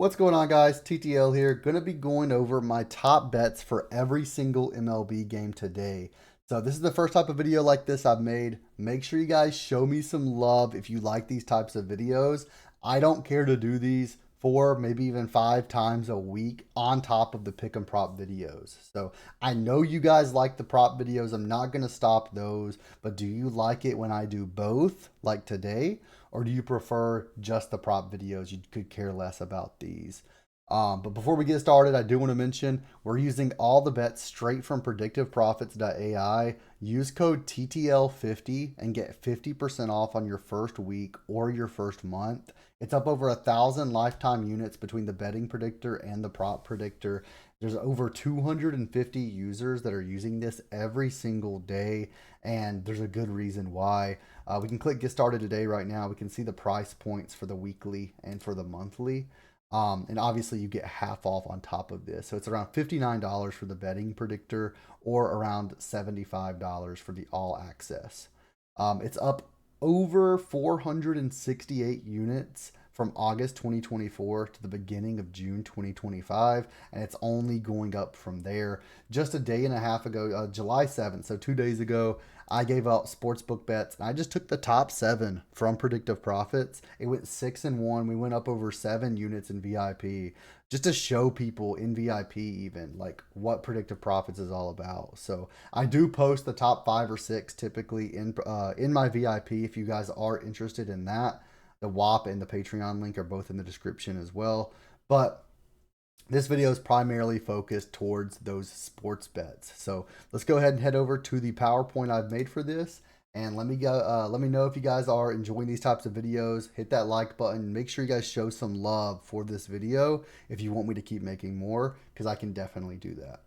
What's going on, guys? TTL here. Going to be going over my top bets for every single MLB game today. So this is the first type of video like this I've made. Make sure you guys show me some love if you like these types of videos. I don't care to do these 4, maybe even 5 times a week on top of the pick and prop videos. So I know you guys like the prop videos. I'm not going to stop those. But do you like it when I do both, like today? Or do you prefer just the prop videos? You could care less about these. But before we get started, I do want to mention we're using all the bets straight from predictiveprofits.ai. Use code TTL50 and get 50% off on your first week or your first month. It's up over 1,000 lifetime units between the betting predictor and the prop predictor. There's over 250 users that are using this every single day, and there's a good reason why. We can click get started today right now. We can see the price points for the weekly and for the monthly. And obviously you get half off on top of this. So it's around $59 for the betting predictor or around $75 for the all access. It's up over 468 units from August 2024 to the beginning of June 2025, and it's only going up from there. Just a day and a half ago, July 7th, so 2 days ago, I gave out sportsbook bets, and I just took the top 7 from Predictive Profits. It went 6-1. We went up over 7 units in VIP, just to show people in VIP even like what Predictive Profits is all about. So I do post the top 5 or 6 typically in my VIP if you guys are interested in that. The WAP and the Patreon link are both in the description as well. But this video is primarily focused towards those sports bets. So let's go ahead and head over to the PowerPoint I've made for this. And let me know if you guys are enjoying these types of videos. Hit that like button. Make sure you guys show some love for this video if you want me to keep making more, because I can definitely do that.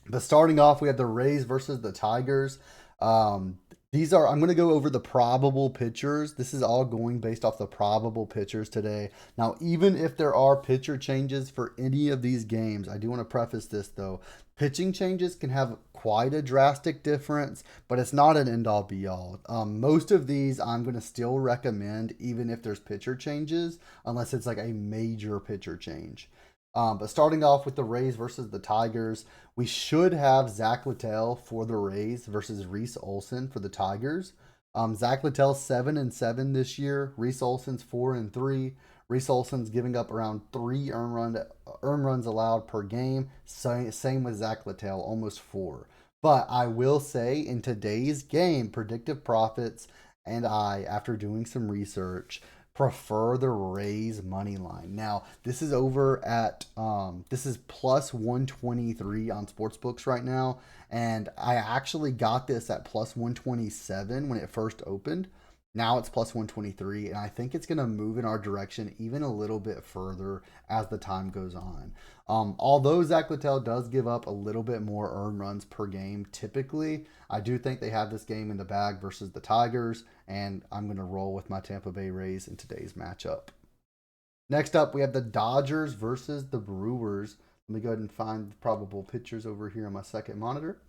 But starting off, we have the Rays versus the Tigers. I'm going to go over the probable pitchers. This is all going based off the probable pitchers today. Now, even if there are pitcher changes for any of these games, I do want to preface this though. Pitching changes can have quite a drastic difference, but it's not an end all be all. Most of these I'm going to still recommend, even if there's pitcher changes, unless it's like a major pitcher change. But starting off with the Rays versus the Tigers, we should have Zach Littell for the Rays versus Reese Olson for the Tigers. Zach Littell's 7-7 this year. Reese Olson's 4-3. Reese Olson's giving up around 3 earned runs allowed per game. Same with Zach Littell, almost 4. But I will say in today's game, Predictive Profits and I, after doing some research, prefer the Rays money line. Now, this is over at this is plus 123 on sportsbooks right now, and I actually got this at plus 127 when it first opened. Now it's plus 123, and I think it's going to move in our direction even a little bit further as the time goes on. Although Zach Littell does give up a little bit more earned runs per game typically, I do think they have this game in the bag versus the Tigers, and I'm going to roll with my Tampa Bay Rays in today's matchup. Next up, we have the Dodgers versus the Brewers. Let me go ahead and find the probable pitchers over here on my second monitor.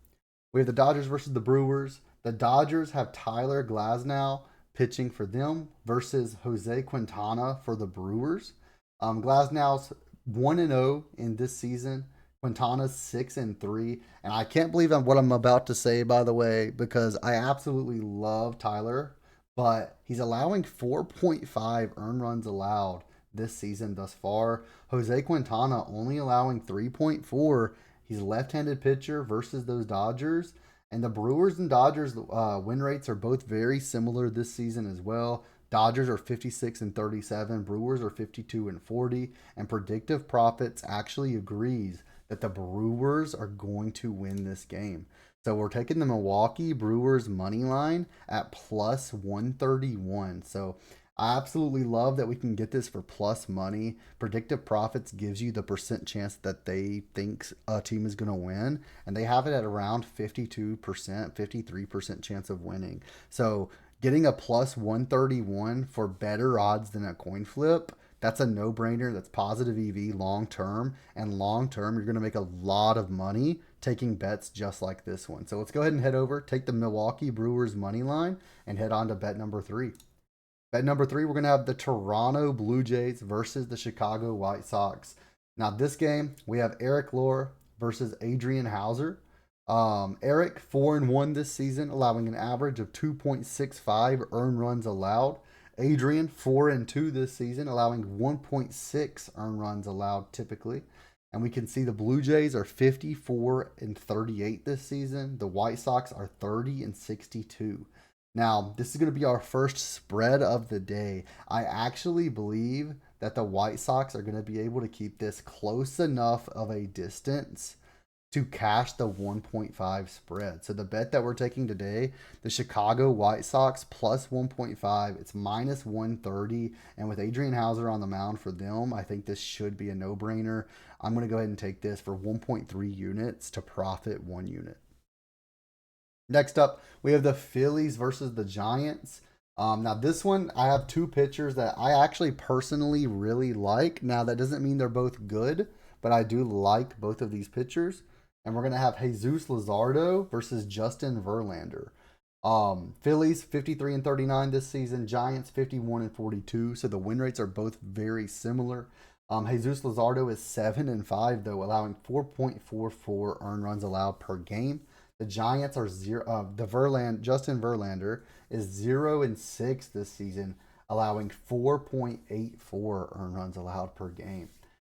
We have the Dodgers versus the Brewers. The Dodgers have Tyler Glasnow pitching for them versus Jose Quintana for the Brewers. Glasnow's 1-0 in this season. Quintana's 6-3, and I can't believe what I'm about to say, by the way, because I absolutely love Tyler, but he's allowing 4.5 earned runs allowed this season thus far. Jose Quintana only allowing 3.4. He's a left-handed pitcher versus those Dodgers. And the Brewers and Dodgers win rates are both very similar this season as well. Dodgers are 56-37, Brewers are 52-40, and Predictive Profits actually agrees that the Brewers are going to win this game. So we're taking the Milwaukee Brewers money line at plus 131. So I absolutely love that we can get this for plus money. Predictive Profits gives you the percent chance that they think a team is going to win, and they have it at around 52%, 53% chance of winning. So getting a plus 131 for better odds than a coin flip, that's a no-brainer. That's positive EV long term, and long term you're going to make a lot of money taking bets just like this one. So let's go ahead and head over, take the Milwaukee Brewers money line, and head on to bet number 3. Bet number 3, we're going to have the Toronto Blue Jays versus the Chicago White Sox. Now, this game, we have Eric Lohr versus Adrian Hauser. Eric, 4-1 this season, allowing an average of 2.65 earned runs allowed. Adrian, 4-2 this season, allowing 1.6 earned runs allowed typically. And we can see the Blue Jays are 54-38 this season. The White Sox are 30-62. Now, this is going to be our first spread of the day. I actually believe that the White Sox are going to be able to keep this close enough of a distance to cash the 1.5 spread. So the bet that we're taking today, the Chicago White Sox plus 1.5, it's minus 130. And with Adrian Hauser on the mound for them, I think this should be a no-brainer. I'm going to go ahead and take this for 1.3 units to profit 1 unit. Next up, we have the Phillies versus the Giants. Now, this one, I have 2 pitchers that I actually personally really like. Now, that doesn't mean they're both good, but I do like both of these pitchers. And we're going to have Jesus Luzardo versus Justin Verlander. Phillies 53-39 this season. Giants 51-42. So the win rates are both very similar. Jesus Luzardo is 7-5 though, allowing 4.44 earned runs allowed per game. The Giants are Justin Verlander is 0-6 this season, allowing 4.84 earned runs allowed per game.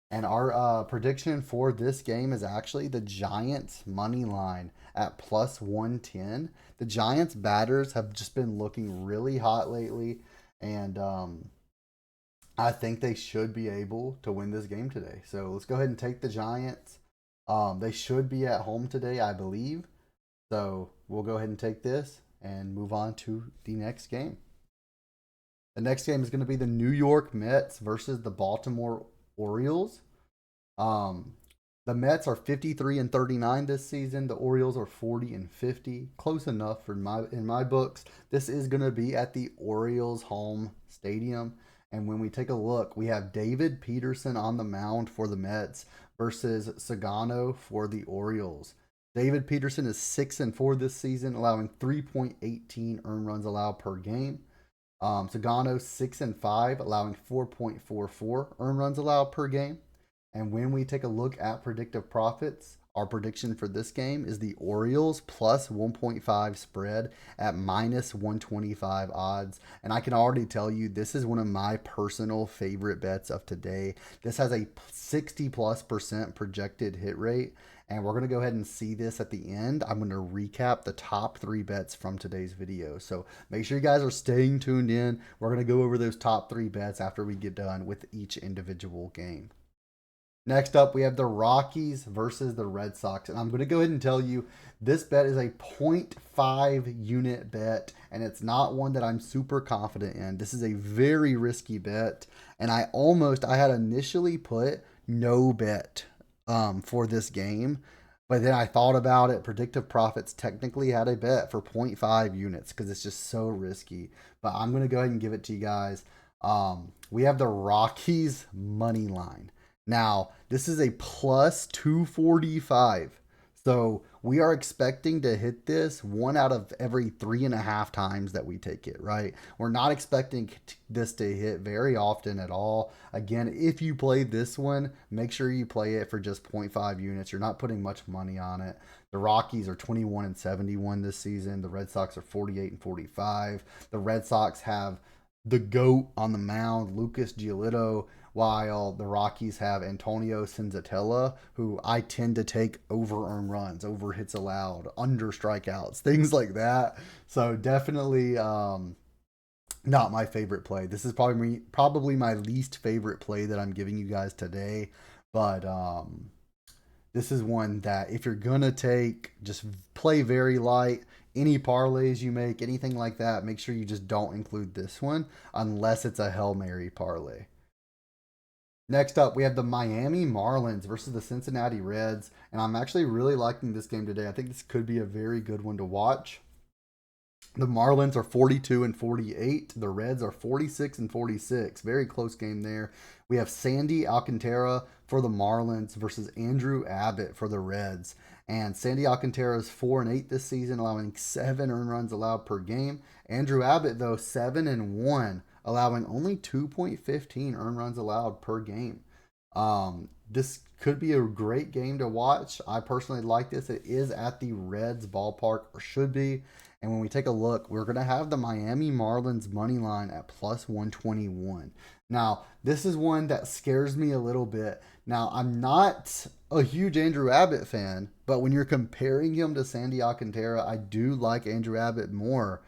And our prediction for this game is actually the Giants money line at plus 110. The Giants batters have just been looking really hot lately, and I think they should be able to win this game today. So let's go ahead and take the Giants. They should be at home today, I believe. So we'll go ahead and take this and move on to the next game. The next game is going to be the New York Mets versus the Baltimore Orioles. The Mets are 53-39 this season. The Orioles are 40-50. Close enough for in my books. This is going to be at the Orioles home stadium. And when we take a look, we have David Peterson on the mound for the Mets versus Sagano for the Orioles. David Peterson is 6-4 this season, allowing 3.18 earned runs allowed per game. Sagano 6-5, allowing 4.44 earned runs allowed per game. And when we take a look at predictive profits, our prediction for this game is the Orioles plus 1.5 spread at minus 125 odds. And I can already tell you this is one of my personal favorite bets of today. This has a 60+% projected hit rate. And we're going to go ahead and see this at the end. I'm going to recap the top 3 bets from today's video. So make sure you guys are staying tuned in. We're going to go over those top 3 bets after we get done with each individual game. Next up, we have the Rockies versus the Red Sox. And I'm going to go ahead and tell you this bet is a 0.5 unit bet, and it's not one that I'm super confident in. This is a very risky bet, and I had initially put no bet for this game, but then I thought about it. Predictive Profits technically had a bet for 0.5 units because it's just so risky. But I'm going to go ahead and give it to you guys. We have the Rockies money line. Now, this is a plus 245. So we are expecting to hit this 1 out of every 3.5 times that we take it, right? We're not expecting this to hit very often at all. Again, if you play this one, make sure you play it for just 0.5 units. You're not putting much money on it. The Rockies are 21-71 this season. The Red Sox are 48-45. The Red Sox have the GOAT on the mound, Lucas Giolito, while the Rockies have Antonio Senzatella, who I tend to take over earned runs, over hits allowed, under strikeouts, things like that. So definitely not my favorite play. This is probably my least favorite play that I'm giving you guys today. But this is one that if you're going to take, just play very light. Any parlays you make, anything like that, make sure you just don't include this one unless it's a Hail Mary parlay. Next up, we have the Miami Marlins versus the Cincinnati Reds, and I'm actually really liking this game today. I think this could be a very good one to watch. The Marlins are 42-48. The Reds are 46-46. Very close game there. We have Sandy Alcantara for the Marlins versus Andrew Abbott for the Reds. And Sandy Alcantara is 4-8 this season, allowing 7 earned runs allowed per game. Andrew Abbott, though, 7-1, allowing only 2.15 earned runs allowed per game. This could be a great game to watch. I personally like this. It is at the Reds ballpark, or should be. And when we take a look, we're going to have the Miami Marlins money line at plus 121. Now, this is one that scares me a little bit. Now, I'm not a huge Andrew Abbott fan, but when you're comparing him to Sandy Alcantara, I do like Andrew Abbott more.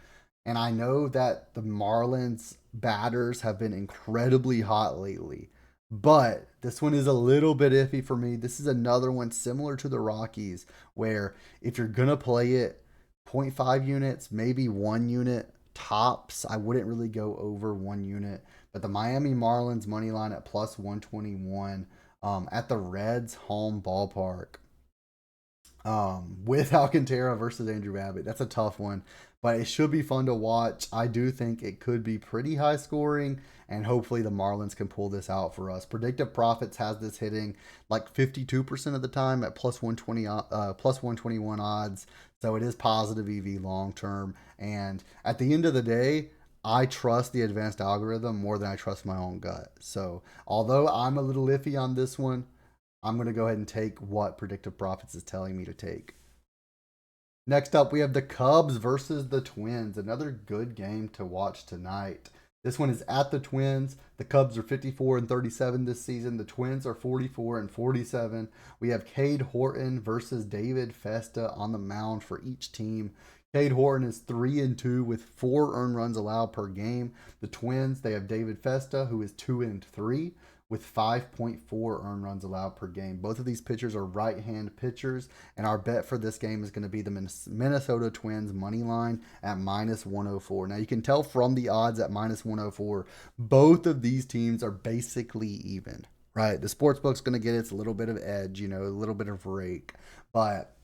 And I know that the Marlins batters have been incredibly hot lately. But this one is a little bit iffy for me. This is another one similar to the Rockies, where if you're going to play it, zero point 0.5 units, maybe 1 unit tops. I wouldn't really go over 1 unit. But the Miami Marlins money line at plus 121 at the Reds home ballpark with Alcantara versus Andrew Abbott. That's a tough one, but it should be fun to watch. I do think it could be pretty high scoring, and hopefully the Marlins can pull this out for us. Predictive Profits has this hitting like 52% of the time at plus 120, plus 121 odds. So it is positive EV long term. And at the end of the day, I trust the advanced algorithm more than I trust my own gut. So although I'm a little iffy on this one, I'm going to go ahead and take what Predictive Profits is telling me to take. Next up, we have the Cubs versus the Twins. Another good game to watch tonight. This one is at the Twins. The Cubs are 54-37 this season. The Twins are 44-47. We have Cade Horton versus David Festa on the mound for each team. Cade Horton is 3-2 with 4 earned runs allowed per game. The Twins, they have David Festa, who is 2-3 with 5.4 earned runs allowed per game. Both of these pitchers are right-hand pitchers, and our bet for this game is going to be the Minnesota Twins money line at minus 104. Now, you can tell from the odds at minus 104, both of these teams are basically even, right? The sportsbook's going to get its little bit of edge, a little bit of rake, but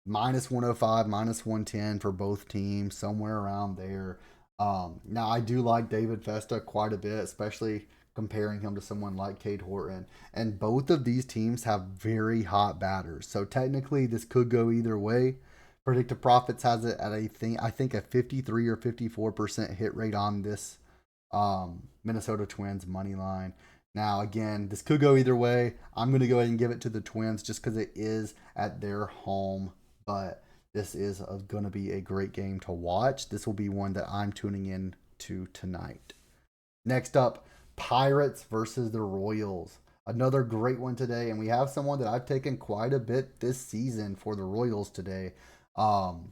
minus 105, minus 110 for both teams, somewhere around there. Now, I do like David Festa quite a bit, especially comparing him to someone like Cade Horton. And both of these teams have very hot batters. So technically, this could go either way. Predictive Profits has it at I think a 53 or 54% hit rate on this Minnesota Twins money line. Now, again, this could go either way. I'm going to go ahead and give it to the Twins just because it is at their home. But this is going to be a great game to watch. This will be one that I'm tuning in to tonight. Next up, Pirates versus the Royals. Another great one today, and we have someone that I've taken quite a bit this season for the Royals today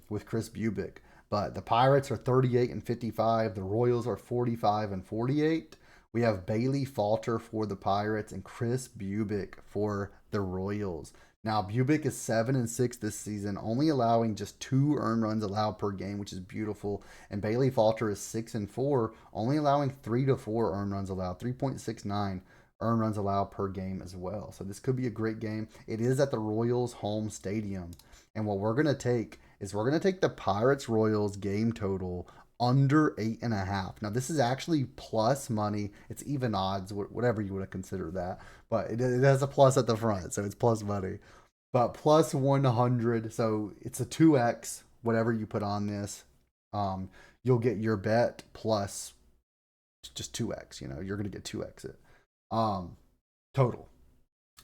with Chris Bubic. But the Pirates are 38-55. The Royals are 45-48. We have Bailey Falter for the Pirates and Chris Bubic for the Royals. Now, Bubic is 7-6 this season, only allowing just 2 earned runs allowed per game, which is beautiful. And Bailey Falter is 6-4, only allowing 3 to 4 earned runs allowed, 3.69 earned runs allowed per game as well. So this could be a great game. It is at the Royals home stadium. And what we're going to take is we're going to take the Pirates Royals game total under 8.5. Now, this is actually plus money. It's even odds, whatever you would consider that. But it has a plus at the front, so it's plus money. But plus 100, so it's a 2x, whatever you put on this. You'll get your bet plus just 2x. You're going to get 2x it total.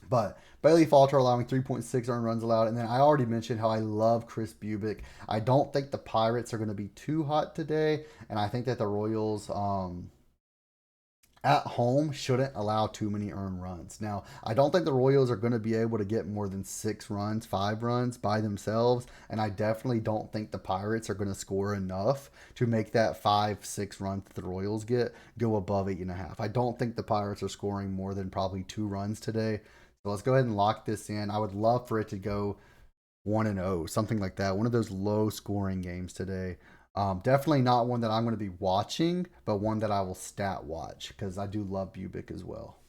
But Bailey Falter allowing 3.6 earned runs allowed. And then I already mentioned how I love Chris Bubic. I don't think the Pirates are going to be too hot today. And I think that the Royals at home shouldn't allow too many earned runs. Now, I don't think the Royals are going to be able to get more than 6 runs, 5 runs by themselves. And I definitely don't think the Pirates are going to score enough to make that 5-6 runs that the Royals get go above 8.5. I don't think the Pirates are scoring more than probably 2 runs today. So let's go ahead and lock this in. I would love for it to go 1-0, something like that. One of those low scoring games today. Definitely not one that I'm going to be watching, but one that I will stat watch because I do love Bubic as well.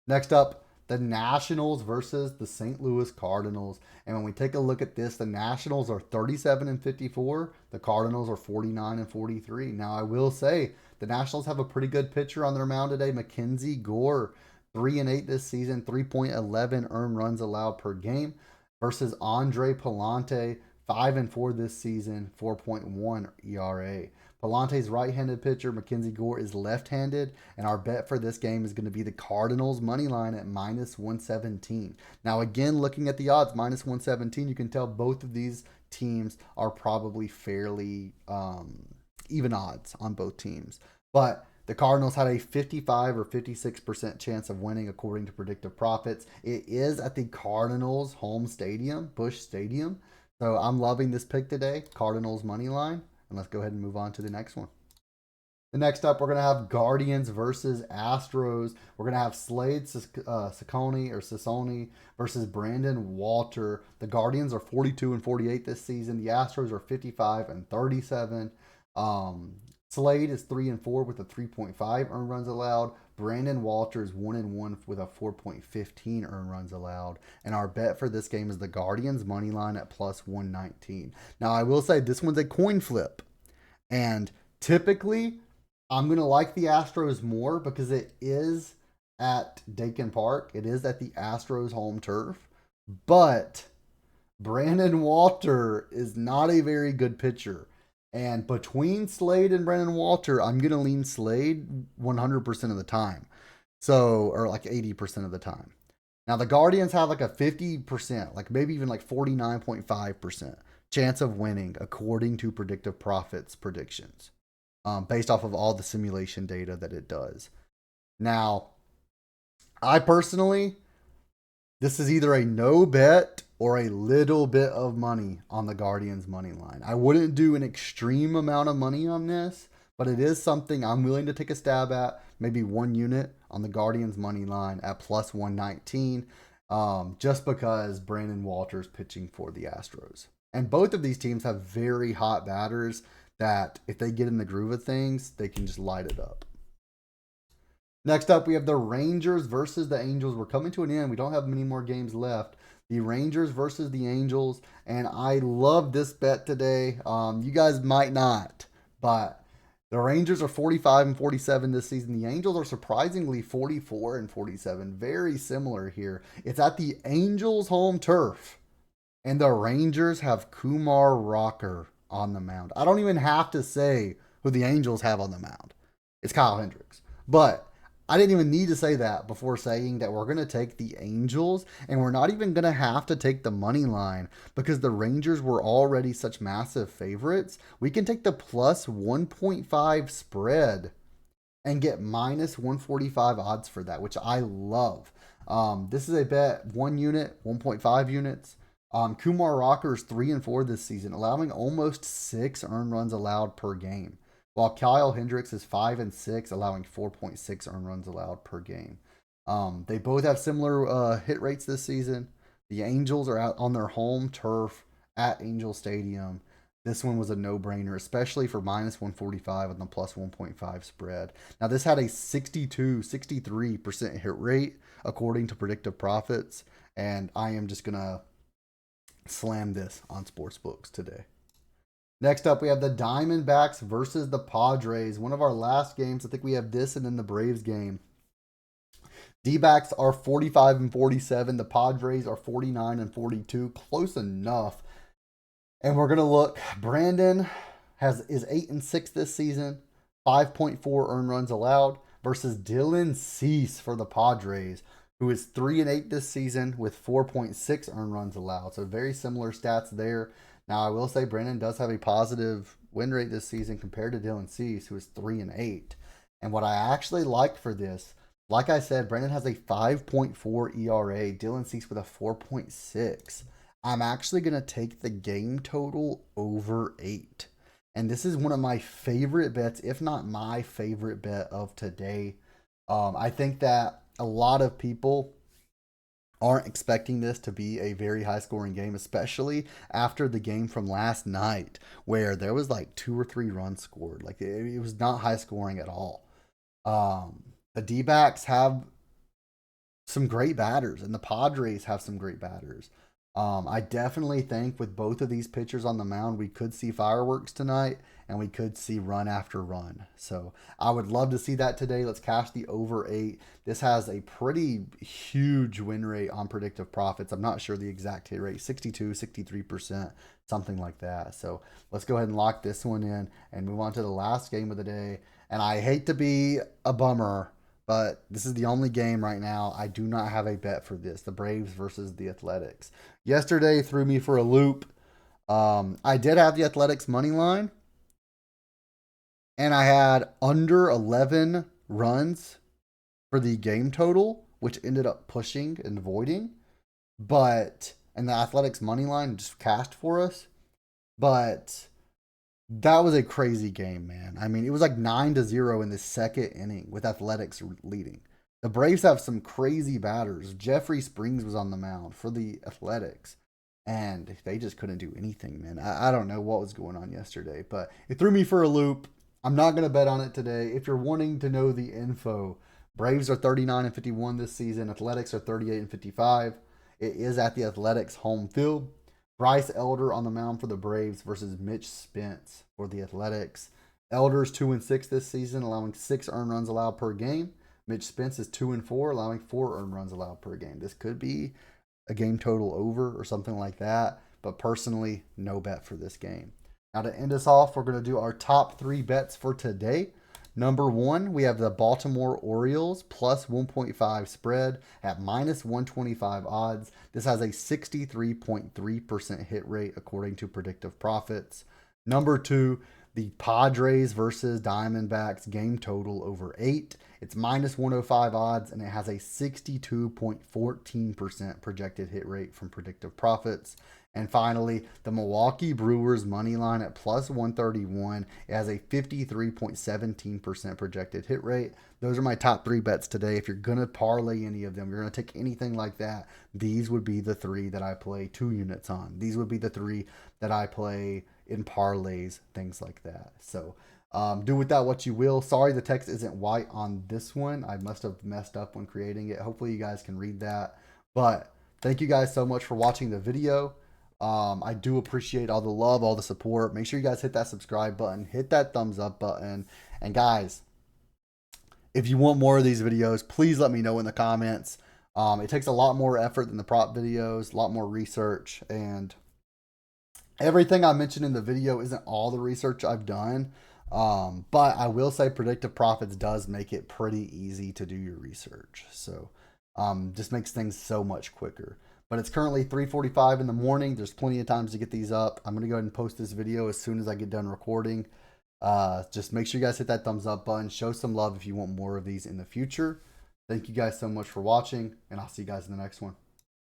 Next up, the Nationals versus the St. Louis Cardinals. And when we take a look at this, the Nationals are 37-54. The Cardinals are 49-43. Now, I will say the Nationals have a pretty good pitcher on their mound today, Mackenzie Gore. 3-8 this season, 3.11 earned runs allowed per game versus Andre Palante, 5-4 this season, 4.1 ERA. Palante's right-handed pitcher. Mackenzie Gore is left-handed. And our bet for this game is going to be the Cardinals money line at minus 117. Now, again, looking at the odds, minus 117, you can tell both of these teams are probably fairly even odds on both teams. But the Cardinals had a 55 or 56% chance of winning according to predictive profits. It is at the Cardinals home stadium, Busch Stadium. So I'm loving this pick today, Cardinals money line. And let's go ahead and move on to the next one. The next up, we're going to have Guardians versus Astros. We're going to have Slade Cecconi versus Brandon Walter. The Guardians are 42 and 48 this season. The Astros are 55 and 37. Slade is 3 and 4 with a 3.5 earned runs allowed. Brandon Walter is 1 and 1 with a 4.15 earned runs allowed. And our bet for this game is the Guardians money line at plus 119. Now, I will say this one's a coin flip. And typically, I'm going to like the Astros more because it is at Dakin Park. It is at the Astros home turf. But Brandon Walter is not a very good pitcher. And between Slade and Brandon Walter, I'm going to lean Slade 100% of the time. So, or like 80% of the time. Now, the Guardians have like a 50%, like maybe even like 49.5% chance of winning according to predictive profits predictions, based off of all the simulation data that it does. Now, I personally, this is either a no bet or a little bit of money on the Guardians money line. I wouldn't do an extreme amount of money on this, but it is something I'm willing to take a stab at. Maybe 1 unit on the Guardians money line at plus 119, just because Brandon Walter's pitching for the Astros. And both of these teams have very hot batters that if they get in the groove of things, they can just light it up. Next up, we have the Rangers versus the Angels. We're coming to an end. We don't have many more games left. The Rangers versus the Angels. And I love this bet today. You guys might not, but the Rangers are 45 and 47 this season. The Angels are surprisingly 44 and 47. Very similar here. It's at the Angels home turf. And the Rangers have Kumar Rocker on the mound. I don't even have to say who the Angels have on the mound. It's Kyle Hendricks. But I didn't even need to say that before saying that we're going to take the Angels, and we're not even going to have to take the money line because the Rangers were already such massive favorites. We can take the plus 1.5 spread and get minus 145 odds for that, which I love. This is a bet 1 unit, 1.5 units. Kumar Rocker is 3 and 4 this season, allowing almost 6 earned runs allowed per game, while Kyle Hendricks is 5 and 6, allowing 4.6 earned runs allowed per game. They both have similar hit rates this season. The Angels are out on their home turf at Angel Stadium. This one was a no-brainer, especially for minus 145 on the plus 1.5 spread. Now, this had a 63% hit rate according to predictive profits, and I am just going to slam this on sportsbooks today. Next up, we have the Diamondbacks versus the Padres. One of our last games. I think we have this and then the Braves game. D-backs are 45 and 47. The Padres are 49 and 42. Close enough. And we're going to look. Brandon is 8 and 6 this season. 5.4 earned runs allowed versus Dylan Cease for the Padres, who is 3 and 8 this season with 4.6 earned runs allowed. So very similar stats there. Now, I will say Brandon does have a positive win rate this season compared to Dylan Cease, who is 3 and 8. And what I actually like for this, like I said, Brandon has a 5.4 ERA, Dylan Cease with a 4.6. I'm actually going to take the game total over 8. And this is one of my favorite bets, if not my favorite bet of today. I think that a lot of people aren't expecting this to be a very high scoring game, especially after the game from last night where there was like 2 or 3 runs scored. Like it was not high scoring at all. The D-backs have some great batters and the Padres have some great batters. I definitely think with both of these pitchers on the mound, we could see fireworks tonight and we could see run after run. So I would love to see that today. Let's cash the over 8. This has a pretty huge win rate on predictive profits. I'm not sure the exact hit rate, 62, 63%, something like that. So let's go ahead and lock this one in and move on to the last game of the day. And I hate to be a bummer, but this is the only game right now. I do not have a bet for this. The Braves versus the Athletics. Yesterday threw me for a loop. I did have the Athletics money line, and I had under 11 runs for the game total, which ended up pushing and voiding. And the Athletics money line just cashed for us. But that was a crazy game, man. I mean, it was like 9-0 in the second inning with Athletics leading. The Braves have some crazy batters. Jeffrey Springs was on the mound for the Athletics, and they just couldn't do anything, man. I don't know what was going on yesterday, but it threw me for a loop. I'm not going to bet on it today. If you're wanting to know the info, Braves are 39-51 this season. Athletics are 38-55. It is at the Athletics home field. Bryce Elder on the mound for the Braves versus Mitch Spence for the Athletics. Elder's 2-6 this season, allowing 6 earned runs allowed per game. Mitch Spence is 2-4, allowing 4 earned runs allowed per game. This could be a game total over or something like that, but personally, no bet for this game. Now to end us off, we're going to do our top 3 bets for today. Number 1, we have the Baltimore Orioles plus 1.5 spread at minus 125 odds. This has a 63.3% hit rate according to predictive profits. Number 2, the Padres versus Diamondbacks game total over 8. It's minus 105 odds and it has a 62.14% projected hit rate from predictive profits. And finally, the Milwaukee Brewers money line at plus 131. It has a 53.17% projected hit rate. Those are my top 3 bets today. If you're going to parlay any of them, you're going to take anything like that, these would be the 3 that I play 2 units on. These would be the 3 that I play in parlays, things like that. So do with that what you will. Sorry the text isn't white on this one. I must have messed up when creating it. Hopefully you guys can read that. But thank you guys so much for watching the video. I do appreciate all the love, all the support. Make sure you guys hit that subscribe button, hit that thumbs up button. And guys, if you want more of these videos, please let me know in the comments. It takes a lot more effort than the prop videos, a lot more research, and everything I mentioned in the video isn't all the research I've done. But I will say predictive profits does make it pretty easy to do your research. So just makes things so much quicker. But it's currently 3:45 in the morning. There's plenty of times to get these up. I'm going to go ahead and post this video as soon as I get done recording. Just make sure you guys hit that thumbs up button. Show some love if you want more of these in the future. Thank you guys so much for watching, and I'll see you guys in the next one.